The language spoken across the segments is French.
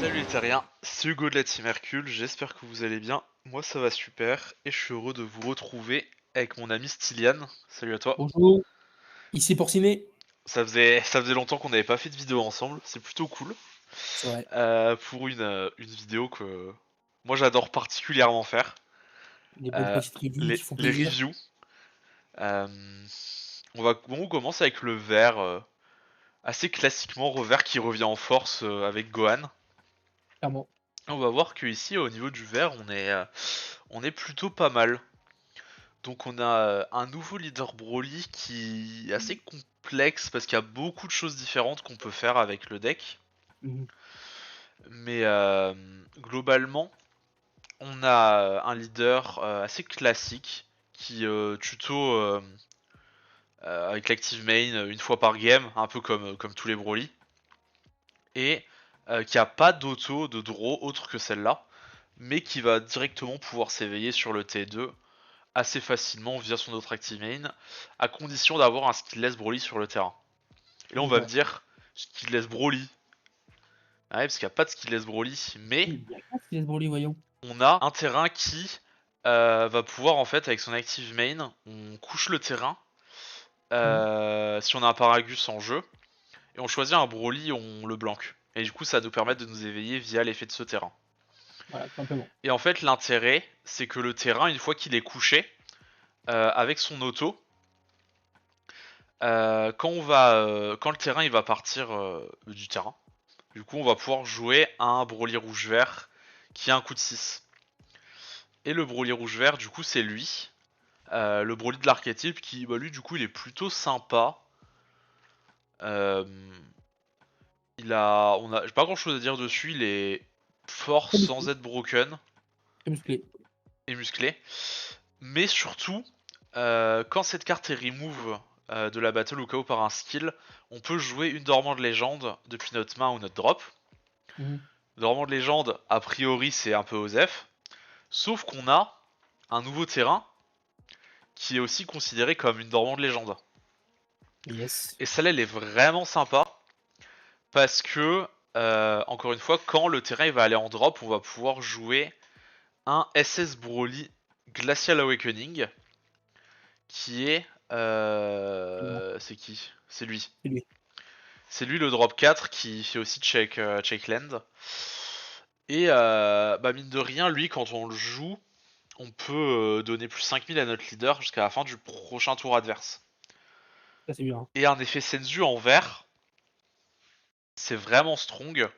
Salut les terriens, c'est Hugo de la Team Hercule, j'espère que vous allez bien. Moi ça va super et je suis heureux de vous retrouver avec mon ami Stylian. Salut à toi. Bonjour, ici Porcinet. Ça faisait longtemps qu'on n'avait pas fait de vidéo ensemble, c'est plutôt cool. C'est vrai, Pour une vidéo que moi j'adore particulièrement faire. des bonnes Euh, petites reviews les, qui font les plaisir. reviews. Euh, on commence avec le vert, assez classiquement revers qui revient en force avec Gohan. Clairement. On va voir que ici au niveau du vert on est plutôt pas mal. Donc on a un nouveau leader Broly qui est assez complexe parce qu'il y a beaucoup de choses différentes qu'on peut faire avec le deck. Mhm. Mais globalement, on a un leader assez classique qui tuto avec l'active main une fois par game, un peu comme tous les Broly. Et qui a pas d'auto de draw autre que celle-là, mais qui va directement pouvoir s'éveiller sur le T2 assez facilement via son autre active main, à condition d'avoir un skillless Broly sur le terrain. Et là on va me D'accord. dire, skillless Broly. Ah ouais, parce qu'il n'y a pas de skillless Broly, mais Il y a pas de Broly, voyons. on a un terrain qui va pouvoir en fait avec son active main, on couche le terrain, Mhm. si on a un Paragus en jeu, et on choisit un Broly, on le blanque. Et du coup ça va nous permettre de nous éveiller via l'effet de ce terrain. Voilà, tout simplement. Et en fait l'intérêt, c'est que le terrain, une fois qu'il est couché, avec son auto, quand le terrain il va partir du terrain, du coup on va pouvoir jouer un Broly rouge-vert qui a un coup de 6. Et le Broly rouge-vert du coup c'est lui, le Broly de l'archétype qui bah, lui du coup il est plutôt sympa. Euh, j'ai pas grand chose à dire dessus, il est fort Très sans musclé. être broken Très musclé. et musclé. Mais surtout, quand cette carte est remove de la battle au cas où par un skill, on peut jouer une dormante légende depuis notre main ou notre drop. Mhm. Dormant de légende, a priori, c'est un peu OSEF. Sauf qu'on a un nouveau terrain qui est aussi considéré comme une dormant de légende. Yes. Et celle-là, elle est vraiment sympa parce que, encore une fois, quand le terrain il va aller en drop, on va pouvoir jouer un SS Broly Glacial Awakening qui est. Non, C'est qui? C'est lui. c'est lui. C'est lui le drop 4 qui fait aussi check land. Et bah mine de rien, lui, quand on le joue, on peut donner plus 5000 à notre leader jusqu'à la fin du prochain tour adverse. Ça, c'est bien. Et un effet Senzu en vert, c'est vraiment strong,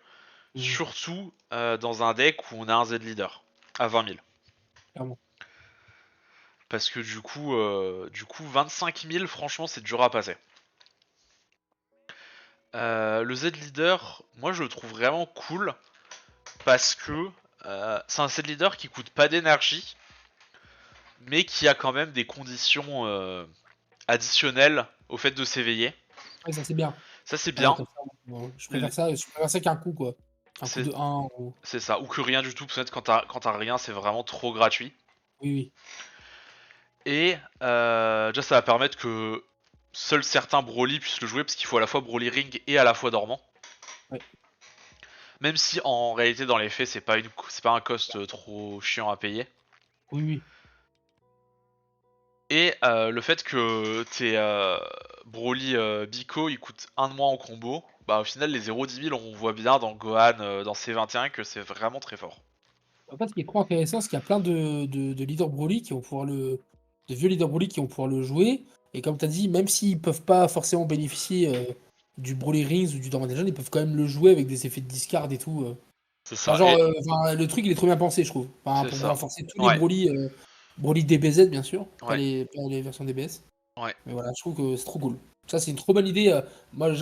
Mhm. surtout dans un deck où on a un Z leader à 20 000. Clairement. Parce que du coup 25 000, franchement, c'est dur à passer. Le Z leader, moi je le trouve vraiment cool parce que c'est un Z leader qui coûte pas d'énergie, mais qui a quand même des conditions additionnelles au fait de s'éveiller. Ouais, ça, c'est bien. Ça c'est bien. Comme ça, je préfère ça qu'un coup, quoi. Un coup C'est de un ou... C'est ça, ou que rien du tout, peut-être quand t'as rien, c'est vraiment trop gratuit. Oui, oui. Et déjà, ça va permettre que seuls certains Broly puissent le jouer, parce qu'il faut à la fois Broly Ring et à la fois Dormant. Ouais. Même si en réalité, dans les faits, c'est pas un cost trop chiant à payer. Oui, oui. Et le fait que tes Broly Biko, ils coûtent 1 de moins en combo, bah au final, les 0-10 000, on voit bien dans Gohan, dans C21, que c'est vraiment très fort. En fait, ce qui est trop intéressant, c'est qu'il y a plein de leaders Broly qui vont pouvoir de vieux leaders Broly qui vont pouvoir le jouer. Et comme tu as dit, même s'ils peuvent pas forcément bénéficier du Broly Rings ou du Dormant Legend, ils peuvent quand même le jouer avec des effets de discard et tout. C'est Enfin, ça, genre, et enfin, le truc, il est trop bien pensé, je trouve. Enfin, c'est pour ça. renforcer tous les Ouais, Broly, Broly DBZ, bien sûr, ouais, pas les versions DBS. ouais, Mais voilà, je trouve que c'est trop cool. Ça, c'est une trop bonne idée. Moi,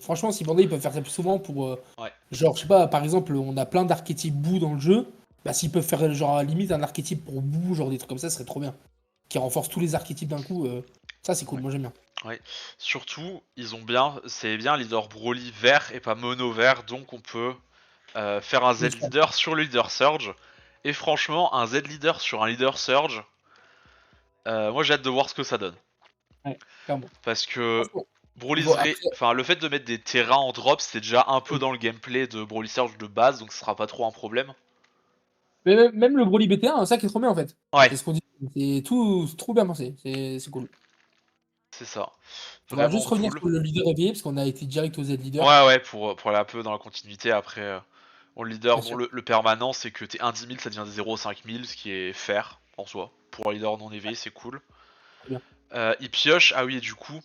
franchement, si Bandai ils peuvent faire ça plus souvent pour. ouais. Genre, je sais pas, par exemple, on a plein d'archétypes boue dans le jeu. Bah, s'ils peuvent faire, genre, à la limite, un archétype pour boue, genre des trucs comme ça, ce serait trop bien. Qui renforce tous les archétypes d'un coup. Ça, c'est cool, Ouais. moi, j'aime bien. Ouais. Surtout, c'est bien leader Broly vert et pas mono vert, donc on peut faire un Z Oui, ça. leader sur le leader Surge. Et franchement, un Z leader sur un leader Surge, moi j'ai hâte de voir ce que ça donne. Ouais, clairement. Parce que Franchement. Broly's Bon, après, enfin, le fait de mettre des terrains en drop, c'est déjà un peu dans le gameplay de Broly Surge de base, donc ce sera pas trop un problème. mais même le Broly BT1, ça qui est trop bien en fait. Ouais, C'est ce qu'on dit. C'est tout trop bien pensé. C'est cool. c'est ça. On va Vraiment juste revenir cool. sur le leader éveillé parce qu'on a été direct au Z leader. Ouais, ouais, pour aller un peu dans la continuité après. Bon, le leader, Bien bon, sûr. le permanent, c'est que t'es 1 10 000, ça devient des 0 5 000, ce qui est fair en soi. Pour un leader non éveillé, c'est cool. Très bien. Il pioche, ah oui, et du coup,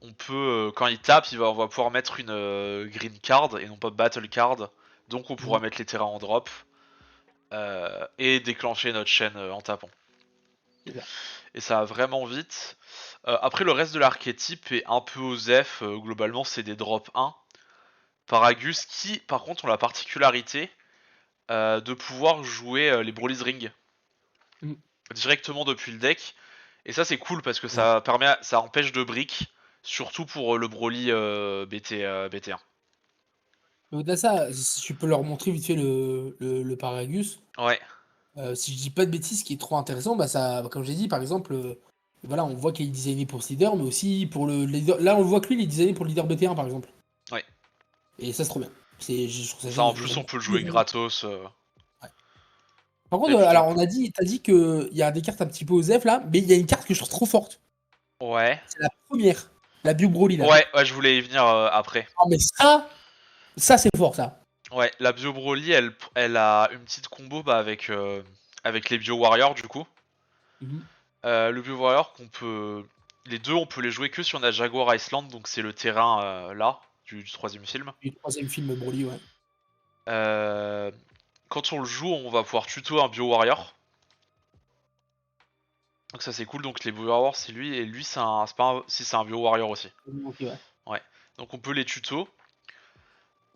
on peut, quand il tape, on va pouvoir mettre une green card et non pas battle card. Donc on pourra Mhm. mettre les terrains en drop et déclencher notre chaîne en tapant. C'est ça. Et ça va vraiment vite. Après, le reste de l'archétype est un peu OZEF. Globalement, c'est des drop 1. Paragus qui, par contre, ont la particularité de pouvoir jouer les Broly's Ring Mhm. directement depuis le deck. Et ça, c'est cool parce que Ouais. ça empêche de brick, surtout pour le Broly BT1. Mais au-delà de ça, si tu peux leur montrer vite fait le Paragus, Ouais, si je dis pas de bêtises, ce qui est trop intéressant, bah ça, comme j'ai dit, par exemple, voilà, on voit qu'il est designé pour ce leader, mais aussi pour le leader. Là, on voit que lui, il est designé pour le leader BT1, par exemple. ouais. Et ça, c'est trop bien. Je trouve ça Ça, en génial. plus, on peut le jouer Vraiment. gratos. Ouais. Par C'est contre, plutôt alors, cool. t'as dit qu'il y a des cartes un petit peu aux F là, mais il y a une carte que je trouve trop forte. Ouais. C'est la première, la Bio Broly là. Ouais, ouais, je voulais y venir après. Ah, mais ça c'est fort ça. Ouais, la Bio Broly, elle a une petite combo bah, avec les Bio Warriors, du coup. Mhm. Le Bio Warrior qu'on peut. Les deux, on peut les jouer que si on a Jaguar Iceland, donc c'est le terrain là, du troisième film. Du troisième film Broly, ouais. Euh, Quand on le joue, on va pouvoir tuto un Bio Warrior. Donc ça c'est cool, donc les Bio Warriors c'est lui, et lui c'est pas si c'est un Bio Warrior aussi. Ok, ouais. Ouais. Donc on peut les tuto.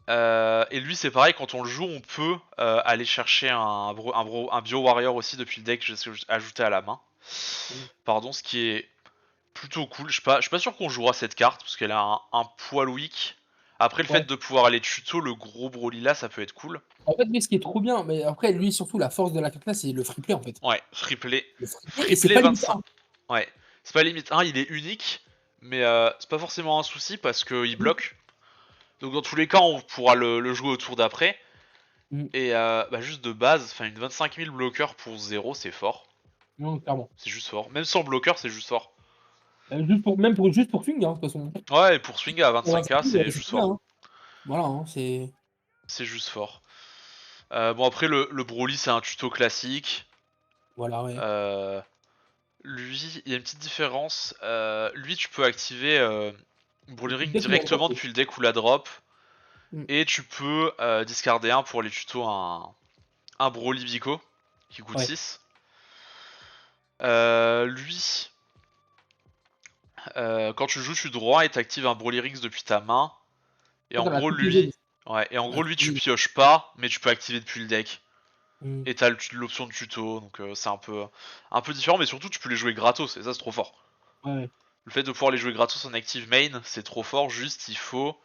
Et lui c'est pareil, quand on le joue, on peut aller chercher un Bio Warrior aussi depuis le deck, ajouté à la main. Mhm. Pardon, ce qui est plutôt cool. Je suis pas sûr qu'on jouera cette carte parce qu'elle a un poil weak. Après, le fait Ouais. de pouvoir aller tuto le gros Broly là, ça peut être cool. En fait, lui, ce qui est trop bien, mais après, lui, surtout, la force de la carte là, c'est le free play en fait. Ouais, triplé. Le free play, et c'est Triplé pas limite 25. 1. Ouais, c'est pas limite 1, il est unique, mais c'est pas forcément un souci parce qu'il bloque. Donc dans tous les cas, on pourra le jouer au tour d'après. Mhm. Et bah, juste de base, enfin une 25 000 bloqueurs pour 0, c'est fort. Non, clairement. C'est juste fort. Même sans bloqueur, c'est juste fort. Juste pour swing, hein, de toute façon. Ouais, et pour swing à Pour 25k, 25 000, c'est c'est juste trop bien, fort. hein. Voilà, hein, c'est. C'est juste fort. Bon après le Broly c'est un tuto classique. Voilà, ouais. Euh, Lui, il y a une petite différence. Lui tu peux activer Broly Depuis le Ring deck ou la drop, directement oui. depuis le deck ou la drop. Mhm. Et tu peux discarder un pour les tutos un Broly Vico qui coûte Ouais. 6. Lui, quand tu joues tu droit et t'actives un Broly Rings depuis ta main. Et Ça, en t'en as gros toutes les zones. lui, ouais, et en T'en as gros lui toutes les tu zones. pioches pas, mais tu peux activer depuis le deck. Mhm. Et t'as l'option de tuto, donc c'est un peu différent, mais surtout tu peux les jouer gratos, et ça c'est trop fort. Ouais, ouais. Le fait de pouvoir les jouer gratos en active main, c'est trop fort, juste il faut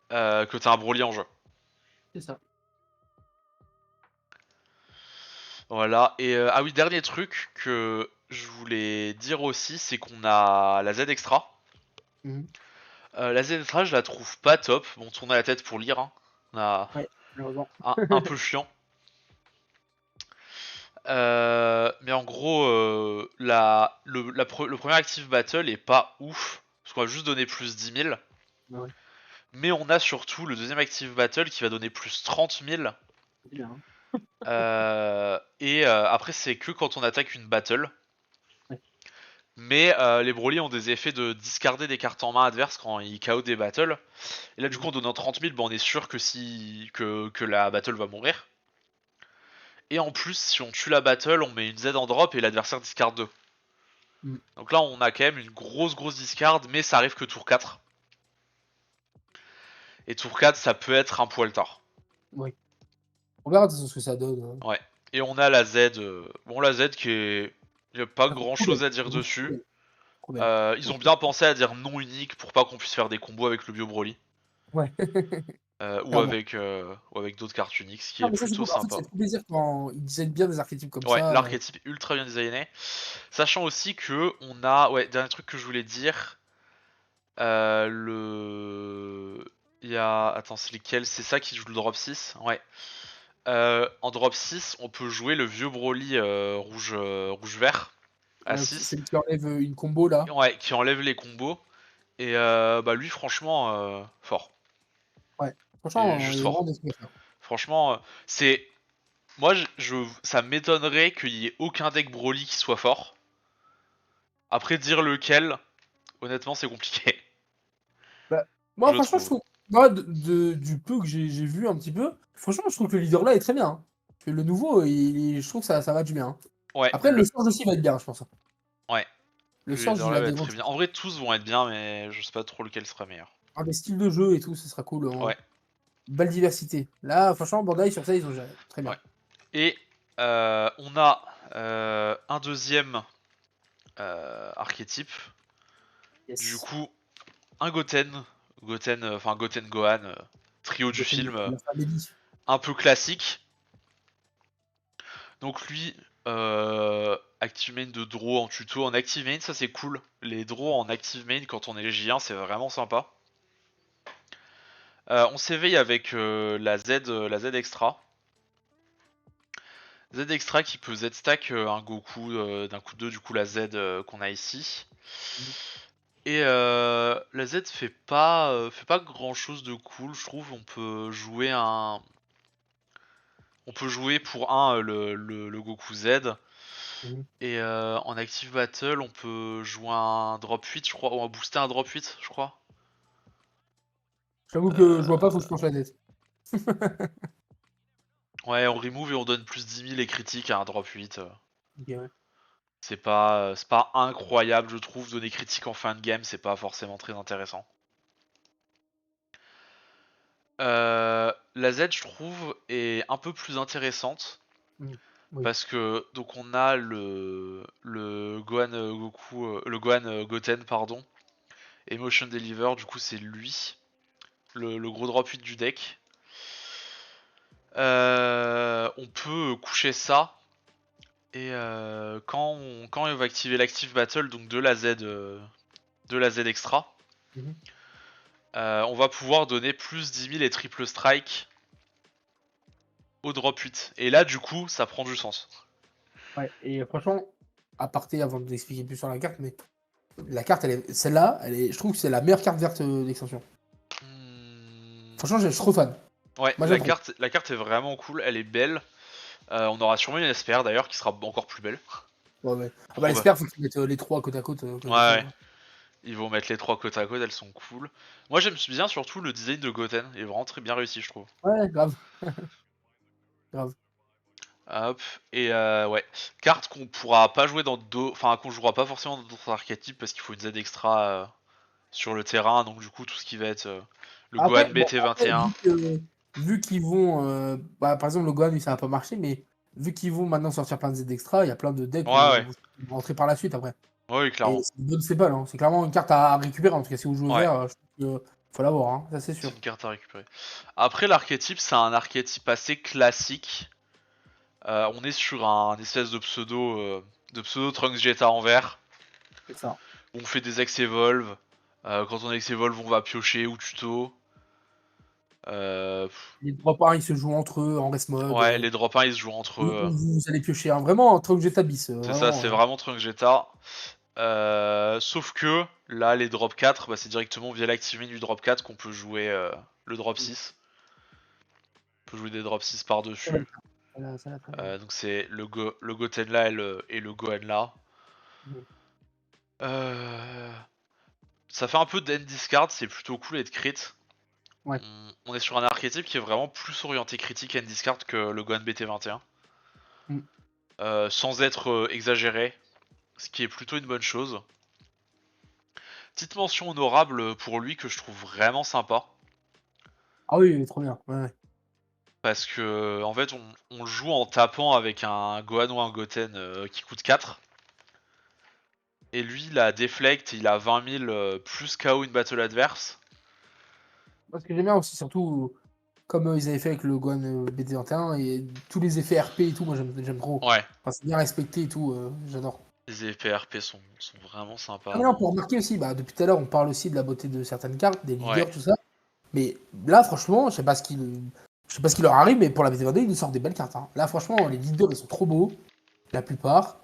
que t'aies un Broly en jeu. C'est ça. Voilà, et ah oui, dernier truc que je voulais dire aussi, c'est qu'on a la Z Extra. Mhm. La Z Extra, je la trouve pas top. Bon, tourner la tête pour lire, hein. On a Ouais, malheureusement. un peu chiant. Mais en gros, le premier Active Battle est pas ouf, parce qu'on va juste donner plus 10 000. Ouais, Mais on a surtout le deuxième Active Battle qui va donner plus 30 000. c'est bien, hein. Et après, c'est que quand on attaque une battle. Ouais. Mais les Broly ont des effets de discarder des cartes en main adverses quand ils KO des battles. Et là, du coup, Mhm. en donnant 30 000, bah, on est sûr que la battle va mourir. Et en plus, si on tue la battle, on met une Z en drop et l'adversaire discard 2. Mhm. Donc là, on a quand même une grosse discard, mais ça arrive que tour 4. Et tour 4, ça peut être un poil tard. Ouais. On verra de toute façon ce que ça donne, hein. Ouais. Et on a la Z. Bon, la Z qui est. Il n'y a pas Ah, grand trop chose belle. à dire Trop dessus. belle. Trop belle. Ils ont bien pensé à dire non unique pour pas qu'on puisse faire des combos avec le Bio Broly. Ouais, clairement. Ou avec d'autres cartes uniques, ce qui Non, est mais ça, c'est plutôt cool. En fait, sympa. c'est trop plaisir quand ils designent bien des archétypes comme Ouais, ça. l'archétype ultra bien designé. Sachant aussi que on a. Ouais, dernier truc que je voulais dire. Il y a... Attends, c'est lequel? C'est ça qui joue le drop 6? Ouais. En drop 6, on peut jouer le vieux Broly rouge-vert à 6. Celle qui enlève une combo là. Ouais, qui enlève les combos. Et bah lui, franchement, fort. Ouais. Et Franchement, il juste y a vraiment fort. des trucs à faire. Franchement, c'est... Moi, ça m'étonnerait qu'il y ait aucun deck Broly qui soit fort. Après, dire lequel, honnêtement, c'est compliqué. Bah, moi, Je franchement, je trouve. trouve. Moi, du peu que j'ai vu un petit peu, franchement, je trouve que le leader là est très bien, hein. Que le nouveau, je trouve que ça va du bien, hein. Ouais, Après, le Surge aussi va être bien, je pense, hein. ouais. Le Le Surge, leader il là a va des être grandes très bien. chances. En vrai, tous vont être bien, mais je sais pas trop lequel sera meilleur. Ah, des styles de jeu et tout, ce sera cool, en vrai. Ouais, Belle diversité. Là, franchement, Bandai, sur ça, ils ont géré. Très ouais. bien. Et on a un deuxième archétype. Du Yes. coup, un Goten Gohan, trio du Goten, film, la famille. un peu classique. Donc lui, active main de draw en tuto. En active main, ça c'est cool. Les draws en active main quand on est J1, c'est vraiment sympa. On s'éveille avec la Z extra. Z extra qui peut Z stack un Goku d'un coup de 2, du coup la Z qu'on a ici. Et la Z fait pas grand chose de cool, je trouve. On peut jouer pour un le Goku Z. Mhm. Et en Active Battle, on peut jouer un drop 8, je crois, ou un booster un drop 8, je crois. J'avoue que je vois pas, faut que je Euh, penche la tête. Ouais, on remove et on donne plus 10 000 et critique à un drop 8. Ok, ouais. C'est pas incroyable, je trouve. Donner critique en fin de game, c'est pas forcément très intéressant. La Z, je trouve, est un peu plus intéressante. Mhm. Oui. Parce que, donc, on a le Gohan le Gohan Goten, pardon. Emotion Deliver, du coup, c'est lui. Le gros drop 8 du deck. On peut coucher ça. Et quand on va activer l'active battle, donc de la Z extra, Mhm. on va pouvoir donner plus 10 000 et triple strike au drop 8. Et là, du coup, ça prend du sens. Ouais, et franchement, à parté avant de t'expliquer plus sur la carte, mais la carte, celle-là, je trouve que c'est la meilleure carte verte d'extension. Hmm, Franchement, je suis trop fan. Ouais, Moi, j'aime trop. la carte est vraiment cool, elle est belle. On aura sûrement une SPR d'ailleurs qui sera encore plus belle. Ouais, ouais. Ah bah, Proba- l'espère, faut qu'ils mettent les trois côte à côte, Ouais, comme ça, ouais. hein. Ils vont mettre les trois côte à côte, elles sont cool. Moi j'aime bien surtout le design de Goten, il est vraiment très bien réussi je trouve. Ouais, grave. Grave. Hop, et ouais. Carte qu'on pourra pas jouer dans d'autres. Enfin, qu'on jouera pas forcément dans d'autres archétypes parce qu'il faut une Z extra sur le terrain, donc du coup, tout ce qui va être le Gohan Après, bon, après, BT21. vu qu'ils vont. Bah, par exemple, le Gohan, lui, ça va pas marcher, mais vu qu'ils vont maintenant sortir plein de Z extra, il y a plein de decks Ouais, ouais, où ils vont rentrer par la suite après. ouais, Et clairement. c'est une bonne staple, hein. C'est clairement une carte à récupérer. En tout cas, si vous jouez au Ouais, vert, je trouve que faut l'avoir, hein. Ça, c'est c'est sûr. une carte à récupérer. Après, l'archétype, c'est un archétype assez classique. On est sur un espèce de pseudo Trunks Jetta en vert. C'est ça. Où on fait des ex-evolve. Quand on ex-evolve, on va piocher ou tuto. Euh, Les drop 1, ils se jouent entre eux en rest mode. ouais, les drop 1 ils se jouent entre eux. Où vous allez piocher, hein. Vraiment, un truc Jetta bis. C'est ça, Vraiment. c'est vraiment Trunks Jetta. Sauf que là, les drop 4, bah, c'est directement via l'activation du drop 4 qu'on peut jouer le drop 6. On peut jouer des drop 6 Très belle par-dessus. carte. Celle-là, très belle. Donc c'est le Goten là et le Gohan là. Mhm. Euh, Ça fait un peu d'end discard, c'est plutôt cool d'être crit. Ouais. On est sur un archétype qui est vraiment plus orienté critique end discard que le Gohan BT21. Mm. Sans être exagéré, ce qui est plutôt une bonne chose. Petite mention honorable pour lui que je trouve vraiment sympa. Ah oui, trop bien. Ouais, ouais. Parce que en fait on joue en tapant avec un Gohan ou un Goten qui coûte 4. Et lui il a Deflect, il a 20 000 plus KO une battle adverse. Moi, ce que j'aime bien aussi, surtout, comme ils avaient fait avec le Gohan BT21, et tous les effets RP et tout, moi j'aime trop. Ouais, Enfin, c'est bien respecté et tout, j'adore. les épées RP sont vraiment sympas. Ah mais non, pour remarquer aussi, bah, depuis tout à l'heure, on parle aussi de la beauté de certaines cartes, des Ouais. leaders, tout ça. Mais là, franchement, je sais pas ce qui leur arrive, mais pour la BT22, ils nous sortent des belles cartes. Hein. Là, franchement, les leaders, ils sont trop beaux, la plupart.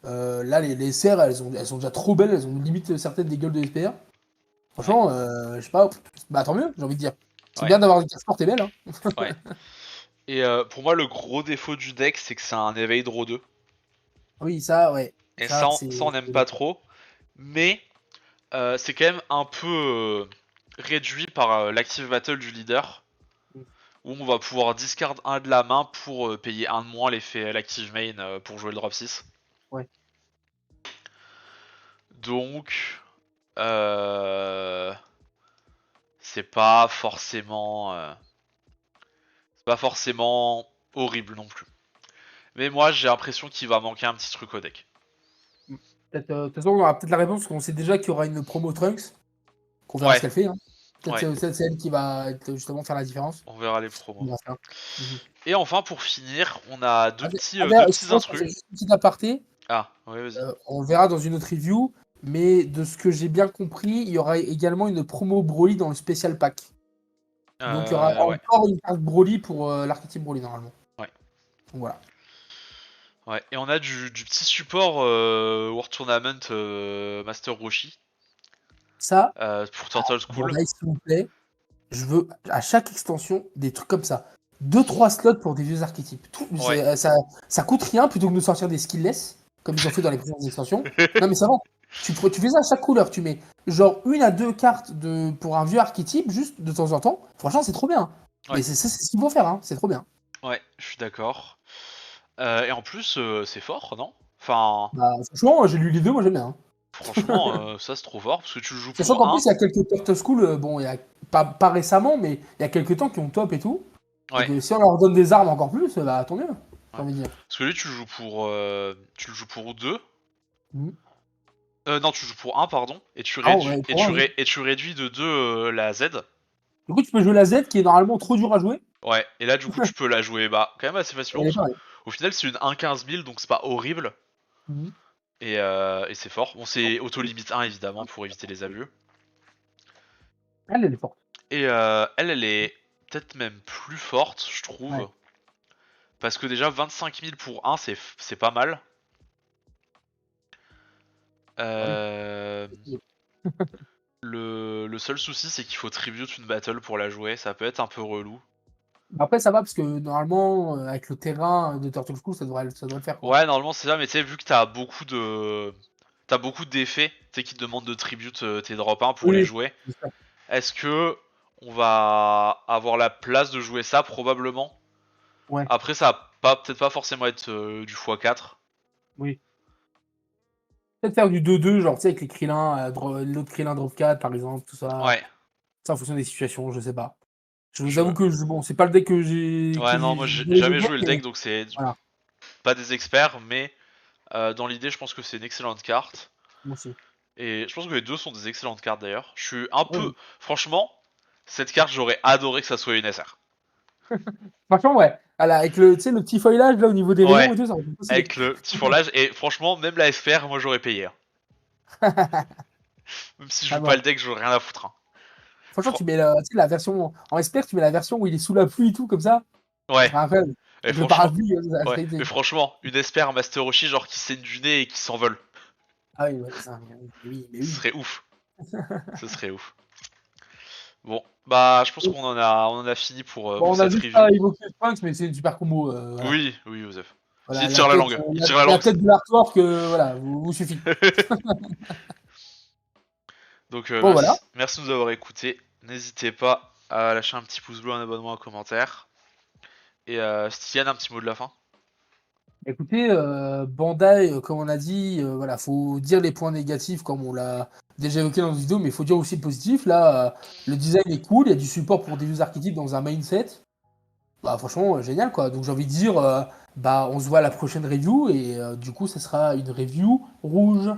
Là, les SR, elles sont déjà trop belles, elles ont limite certaines des gueules de SPR. Franchement, je sais pas, bah tant mieux, j'ai envie de dire. C'est Ouais. bien d'avoir des cartes fortes et belles. Hein. Ouais. Et pour moi, le gros défaut du deck, c'est que c'est un éveil draw 2. Oui, ça, ouais. Et Ça, ça on n'aime pas trop. Mais c'est quand même un peu réduit par l'active battle du leader. Où on va pouvoir discard un de la main pour payer un de moins l'effet l'active main pour jouer le drop 6. Ouais. Donc, euh, c'est pas forcément, horrible non plus. Mais moi, j'ai l'impression qu'il va manquer un petit truc au deck. Peut-être, de toute façon, on aura peut-être la réponse, parce qu'on sait déjà qu'il y aura une promo Trunks, qu'on verra ce Ouais, qu'elle fait. Hein. Peut-être ouais, c'est elle qui va justement faire la différence. on verra les promos. On va faire. Mhm. Et enfin, pour finir, on a deux D'ailleurs, petits excuse-moi, intrus. c'est juste une petite aparté. Ah, ouais, vas-y. On le verra dans une autre review, mais de ce que j'ai bien compris, il y aura également une promo Broly dans le spécial pack. Donc il y aura Ouais, encore une carte Broly pour l'archétype Broly normalement. ouais. Donc voilà. Ouais, et on a du petit support World Tournament Master Roshi Ça, pour Turtle bon, School. là, s'il vous plaît, je veux à chaque extension des trucs comme ça. 2-3 slots pour des vieux archétypes. Ouais. Ça coûte rien plutôt que de sortir des skillless, comme ils ont fait dans les précédentes extensions. Non mais ça va. Tu fais ça à chaque couleur. Tu mets genre 1 à 2 cartes pour un vieux archétype, juste de temps en temps. Franchement, c'est trop bien. Ouais. Mais c'est ce qu'il faut faire. Hein. C'est trop bien. Ouais, je suis d'accord. Et en plus, c'est fort, non? Enfin, Bah, franchement, j'ai lu les deux, moi j'aime bien. Hein. franchement, ça c'est trop fort parce que tu le joues Sachant pour qu'en plus, un. il y a quelques Turtle School, bon, il y a pas récemment, mais il y a quelques temps qui ont top et tout. Et Ouais, que si on leur donne des armes encore plus, bah tant mieux, j'ai ouais. envie de dire. Parce que lui, tu le joues pour 2. Mhm. Non, tu joues pour un, pardon. Et tu Ah réduis, ouais, pour moi, oui. et tu réduis de 2 la Z. Du coup, tu peux jouer la Z qui est normalement trop dur à jouer. Ouais, et là, du coup, tu peux la jouer bah, quand même assez facilement Elle est parce pareille. qu'au final, c'est une 1-15 000, donc c'est pas horrible. Mhm. Et c'est fort. Bon, c'est auto-limite 1 évidemment pour éviter les abus. Elle est forte. Et elle est peut-être même plus forte, je Ouais. trouve. Parce que déjà 25 000 pour 1, c'est pas mal. Ah oui. Euh, le seul souci, c'est qu'il faut tribute une battle pour la jouer. Ça peut être un peu relou. Après, ça va parce que normalement, avec le terrain de Turtle School, ça devrait le faire quoi. Ouais, normalement c'est ça, mais tu sais, vu que t'as beaucoup d'effets, tu sais, qui te demandent de tribute tes drop 1 pour les Oui, jouer. c'est ça. Est-ce que on va avoir la place de jouer ça? Probablement. Ouais, Après, ça va pas, peut-être pas forcément être du x4. oui. Peut-être faire du 2-2, genre, tu sais, avec les Krillin, l'autre Krillin drop 4 par exemple, tout ça. Ouais. Ça en fonction des situations, je sais pas. Je vous Je... avoue que bon, c'est pas le deck que Ouais, non, moi j'ai j'ai jamais joué, joué le mais deck, donc c'est voilà, pas des experts, mais dans l'idée, je pense que c'est une excellente carte. moi aussi. Et je pense que les deux sont des excellentes cartes d'ailleurs. Je suis un Ouais, peu. oui. Franchement, cette carte, j'aurais adoré que ça soit une SR. Franchement, ouais. Voilà, avec le, tu sais, le petit feuillage là au niveau des rayons Ouais, et tout, ça aurait été stylé. avec le petit fourrage. Et franchement, même la SPR, moi j'aurais payé. Hein. Même si je Ah joue pas bon. le deck, j'aurais rien à foutre. Hein. Franchement, Fran- tu mets tu sais, la version en espère, tu mets la version où il est sous la pluie et tout, comme ça. Ça Ouais, serait incroyable. et Avec le franchement. parapluie, ça Ouais, serait mais été. franchement, une SPR Master Roshi, genre qui saigne du nez et qui s'envole. Ah oui, ouais, ça, mais oui, mais Ce oui. serait ouf. Ce serait ouf. Bon, bah, je pense on en a fini Bon, pour on a cette juste pas review. évoqué le Trunks, mais c'est une super combo. Voilà. Oui, oui, Joseph. Voilà, Il tire la langue. Il tire la la langue. tête de l'artwork, voilà, vous suffit. Donc Bon, voilà. merci de nous avoir écoutés. N'hésitez pas à lâcher un petit pouce bleu, un abonnement, un commentaire. Et Styliane, un petit mot de la fin. Écoutez, Bandai, comme on a dit, voilà, faut dire les points négatifs comme on l'a déjà évoqué dans une vidéo, mais il faut dire aussi le positif. Là, le design est cool, il y a du support pour des vieux archétypes dans un mindset. Bah, franchement, génial quoi. Donc j'ai envie de dire, bah, on se voit à la prochaine review et du coup, ce sera une review rouge.